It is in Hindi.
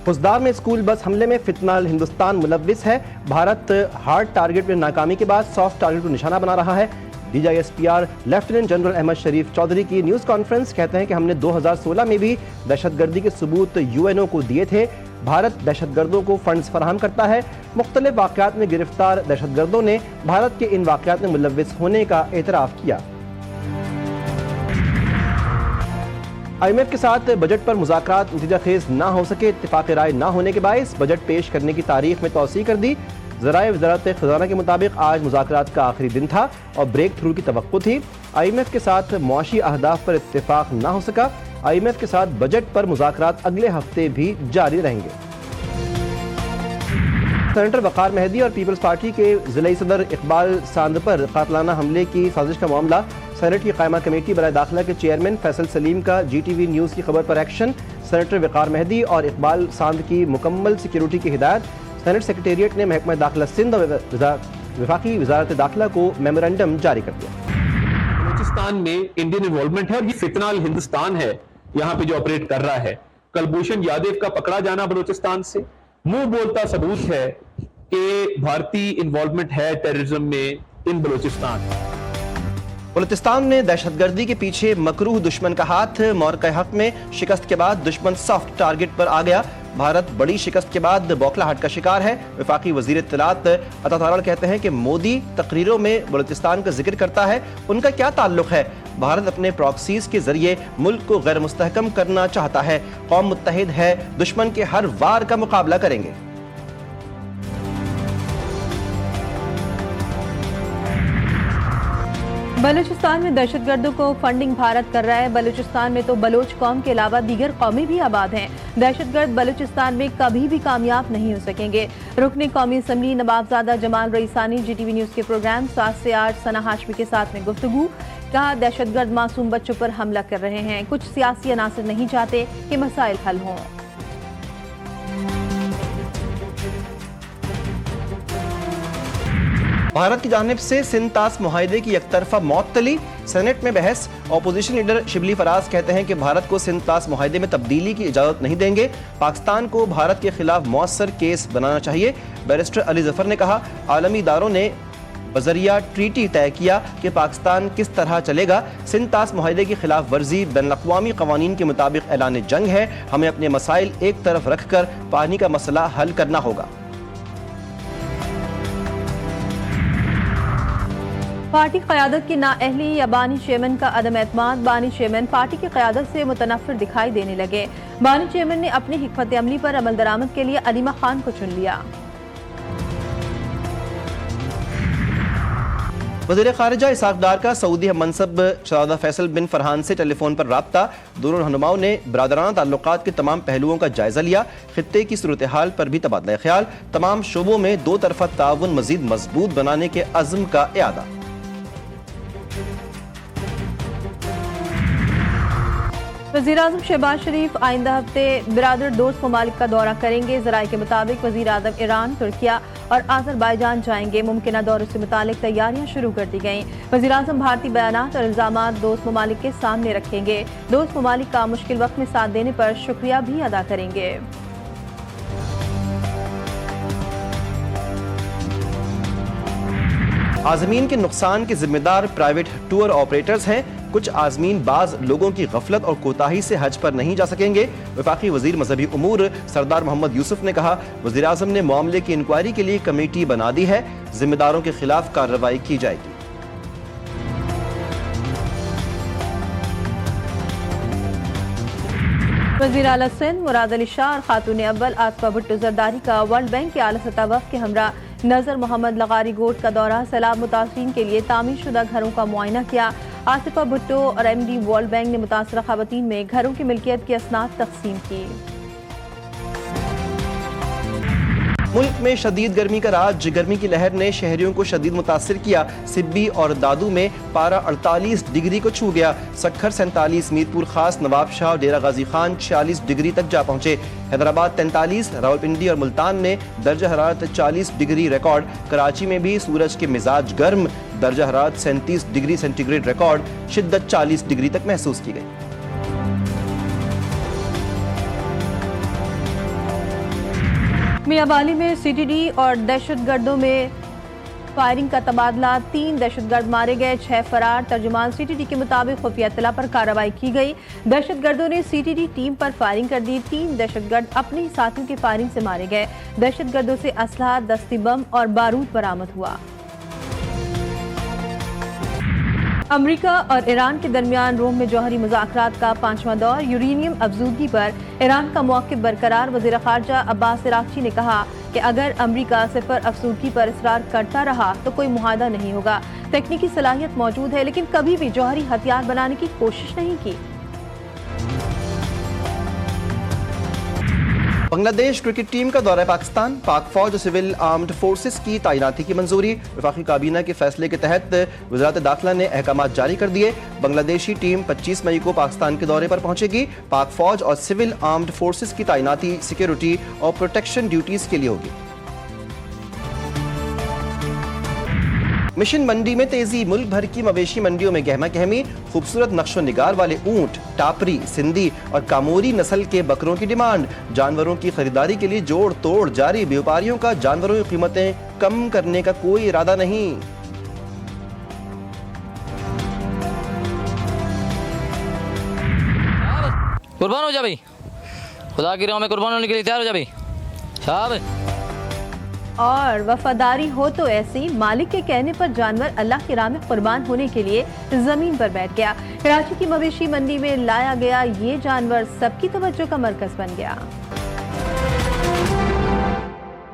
पुसदार में स्कूल बस हमले में फितनाल हिंदुस्तान मुलव्विस है। भारत हार्ड टारगेट में नाकामी के बाद सॉफ्ट टारगेट को निशाना बना रहा है। DGISPR लेफ्टिनेंट जनरल अहमद शरीफ चौधरी की न्यूज़ कॉन्फ्रेंस, कहते हैं कि हमने 2016 में भी दहशतगर्दी के सबूत UNO को दिए थे। भारत दहशतगर्दों को फंड्स फराहम करता है। मुख्तलिफ वाक़यात में गिरफ्तार दहशतगर्दों ने भारत के इन वाक़यात में मुलव्विस होने का एतराफ़ किया। IMF के साथ बजट पर मुज़ाकरात नतीजाखेज़ ना हो सके। इत्तेफ़ाक़ राय ना होने के बायस बजट पेश करने की तारीख में तौसीह कर दी। ज़राए वज़ारत ख़ज़ाना के मुताबिक आज मुज़ाकरात का आखिरी दिन था और ब्रेक थ्रू की तवक्को थी। IMF के साथ मुआशी अहदाफ पर इत्तेफ़ाक़ ना हो सका। IMF के साथ बजट पर मुज़ाकरात अगले हफ्ते भी जारी रहेंगे। सेनेटर वक़ार मेहदी और पीपल्स पार्टी के ज़िला सदर इकबाल सांद पर कातलाना हमले की साजिश का मामला। सेनेट की कायमा कमेटी बराए दाखिला के चेयरमैन फैसल सलीम का GTV न्यूज़ की खबर पर एक्शन। सेनेटर वक़ार मेहदी और इकबाल सांद की मुकम्मल सिक्योरिटी की हिदायत। सेनेट सेक्रेटेरिएट ने महकमा दाखिला सिंध और वफाकी वजारत दाखिला को मेमोरेंडम जारी कर दिया। बलूचिस्तान में इंडियन इन्वॉल्वमेंट है और ये फितनाल हिंदुस्तान है यहाँ पे जो ऑपरेट कर रहा है। कुलभूषण यादव का पकड़ा जाना बलूचिस्तान से मुंह बोलता सबूत है कि भारतीय इन्वॉल्वमेंट है टेररिज्म में इन बलूचिस्तान। बलूचिस्तान में दहशतगर्दी के पीछे मकरूह दुश्मन का हाथ। मौक़े हक में शिकस्त के बाद दुश्मन सॉफ्ट टारगेट पर आ गया। भारत बड़ी शिकस्त के बाद बौखलाहट का शिकार है। वफाकी वज़ीर इत्तलात अता तारड़ कहते हैं कि मोदी तकरीरों में बलूचिस्तान का जिक्र करता है, उनका क्या ताल्लुक है। भारत अपने प्रॉक्सीज के जरिए मुल्क को गैर मुस्तहकम करना चाहता है। कौम मुत्तहिद है, दुश्मन के हर वार का मुकाबला करेंगे। बलूचिस्तान में दहशतगर्दों को फंडिंग भारत कर रहा है। बलूचिस्तान में तो बलोच कौम के अलावा दीगर कौमें भी आबाद हैं। दहशतगर्द बलूचिस्तान में कभी भी कामयाब नहीं हो सकेंगे। रुकने कौमी assembly Nawabzada Jamal Raisani GTV news के प्रोग्राम 7 से 8 सना हाशमी के साथ में गुफ्तगू। कहा, दहशतगर्द मासूम बच्चों पर हमला कर रहे हैं। कुछ सियासी अनासर नहीं चाहते कि मसाइल हल हों। भारत की जानिब से सिंध तास मुआहदे की एकतरफा मौतली। सेनेट में बहस। अपोजिशन लीडर शिबली फराज कहते हैं कि भारत को सिंध तास मुआहदे में तब्दीली की इजाज़त नहीं देंगे। पाकिस्तान को भारत के खिलाफ मौसर केस बनाना चाहिए। बैरिस्टर अली जफर ने कहा, आलमी इदारों ने बजरिया ट्रीटी तय किया कि पाकिस्तान किस तरह चलेगा। सिंध तास मुआहदे की खिलाफ वर्जी बैनुल-अक़वामी क़वानीन के मुताबिक ऐलान जंग है। हमें अपने मसाइल एक तरफ रखकर पानी का मसला हल करना होगा। पार्टी क़यादत की नाअहली या बानी चेयरमैन का अदम एतमाद। बानी चेयरमैन पार्टी की क़यादत से मुतनफ़िर दिखाई देने लगे। बानी चेयरमैन ने अपनी हिकमत अमली पर अमल दरामद के लिए अलीमा खान को चुन लिया। वज़ीर ख़ारिजा इसाक़ डार का सऊदी मनसब शहज़ादा फैसल बिन फरहान से टेलीफोन पर राब्ता। दोनों रहनुमाओं ने बरादराना ताल्लुक़ात के तमाम पहलुओं का जायज़ा लिया। खित्ते की सूरत हाल पर भी तबादला ख्याल। तमाम शोबों में दो तरफ़ा ताउन मज़ीद मजबूत बनाने के अज़्म का इआदा। वज़ीर आज़म शहबाज शरीफ आइंदा हफ्ते बिरादर दोस्त ममालिक का दौरा करेंगे। ज़राए के मुताबिक वज़ीर आज़म ईरान, तुर्किया और आज़रबाईजान जाएंगे। मुमकिना दौरे से मुतालिक तैयारियां शुरू कर दी गईं। वज़ीर आज़म भारतीय बयानात और इल्ज़ामात दोस्त ममालिक के सामने रखेंगे। दोस्त ममालिक का मुश्किल वक्त में साथ देने पर शुक्रिया भी अदा करेंगे। आज़मीन के नुकसान के जिम्मेदार प्राइवेट टूर ऑपरेटर्स हैं। कुछ आज़मीन बाज लोगों की गफलत और कोताही से हज पर नहीं जा सकेंगे। वफाकी वज़ीर मजहबी उमूर सरदार मोहम्मद यूसुफ ने कहा, वज़ीर आज़म ने मामले की इंक्वायरी के लिए कमेटी बना दी है। जिम्मेदारों के खिलाफ कार्रवाई की जाएगी। वज़ीर आला सिंध मुराद अली शाह और खातून अव्वल आतिफा भुट्टो जरदारी का वर्ल्ड बैंक के आला सतह वफ़द के हमरा नज़र मोहम्मद लगारी गोट का दौरा। सैलाब मुतासरीन के लिए तामीर शुदा घरों का मुआयना किया। आतिफा भुट्टो और MD वर्ल्ड बैंक ने मुतासरा ख़वातीन में घरों की मिल्कियत की असनाद तक़सीम की। मुल्क में शदीद गर्मी का राज। गर्मी की लहर ने शहरियों को शदीद मुतासिर किया। सिब्बी और दादू में पारा 48 डिग्री को छू गया। सक्खर 47, मीरपुर खास, नवाबशाह और डेरा गाजी खान 46 डिग्री तक जा पहुंचे। हैदराबाद 43, रावलपिंडी और मुल्तान में दर्जा हरारत 40 डिग्री रिकॉर्ड। कराची में भी सूरज के मिजाज गर्म, दर्जा हरारत 37 डिग्री सेंटीग्रेड रिकॉर्ड। शिद्दत 40 डिग्री तक महसूस की गई। मियावाली में सीटीडी और दहशतगर्दों में फायरिंग का तबादला, 3 दहशतगर्द मारे गए, 6 फरार। तर्जुमान सीटीडी के मुताबिक खुफिया इत्तला पर कार्रवाई की गई। दहशतगर्दों ने सीटीडी टीम पर फायरिंग कर दी। 3 दहशतगर्द अपने साथियों के फायरिंग से मारे गए। दहशतगर्दों से असलहा, दस्ती बम और बारूद बरामद हुआ। अमेरिका और ईरान के दरमियान रोम में जौहरी मुज़ाकरात का 5वां दौर, यूरेनियम अफजूदगी पर ईरान का मौक़िफ़ बरकरार। वज़ीर ख़ारजा अब्बास इराक़ची ने कहा कि अगर अमेरिका सिफर अफजूदगी पर इसरार करता रहा तो कोई मुआहदा नहीं होगा। तकनीकी सलाहियत मौजूद है लेकिन कभी भी जौहरी हथियार बनाने की कोशिश नहीं की। बांग्लादेश क्रिकेट टीम का दौरा पाकिस्तान, पाक फौज और सिविल आर्म्ड फोर्सेस की तैनाती की मंजूरी। वफाकी काबीना के फैसले के तहत वज़ारत दाखिला ने अहकामात जारी कर दिए। बांग्लादेशी टीम 25 मई को पाकिस्तान के दौरे पर पहुंचेगी। पाक फौज और सिविल आर्म्ड फोर्सेस की तैनाती सिक्योरिटी और प्रोटेक्शन ड्यूटीज के लिए होगी। मिशन मंडी में तेजी, मुल्क भर की मवेशी मंडियों में गहमा गहमी। खूबसूरत नक्शो निगार वाले ऊंट, टापरी, सिंधी और कामोरी नस्ल के बकरों की डिमांड। जानवरों की खरीदारी के लिए जोड़ तोड़ जारी। व्यापारियों का जानवरों की कीमतें कम करने का कोई इरादा नहीं। कुर्बान हो जा भाई, खुदा की राह में कुर्बान होने के लिए तैयार हो जा भाई साहब। और वफादारी हो तो ऐसी, मालिक के कहने पर जानवर अल्लाह की राह में कुर्बान होने के लिए जमीन पर बैठ गया। कराची की मवेशी मंडी में लाया गया ये जानवर सबकी तवज्जो का मरकज बन गया।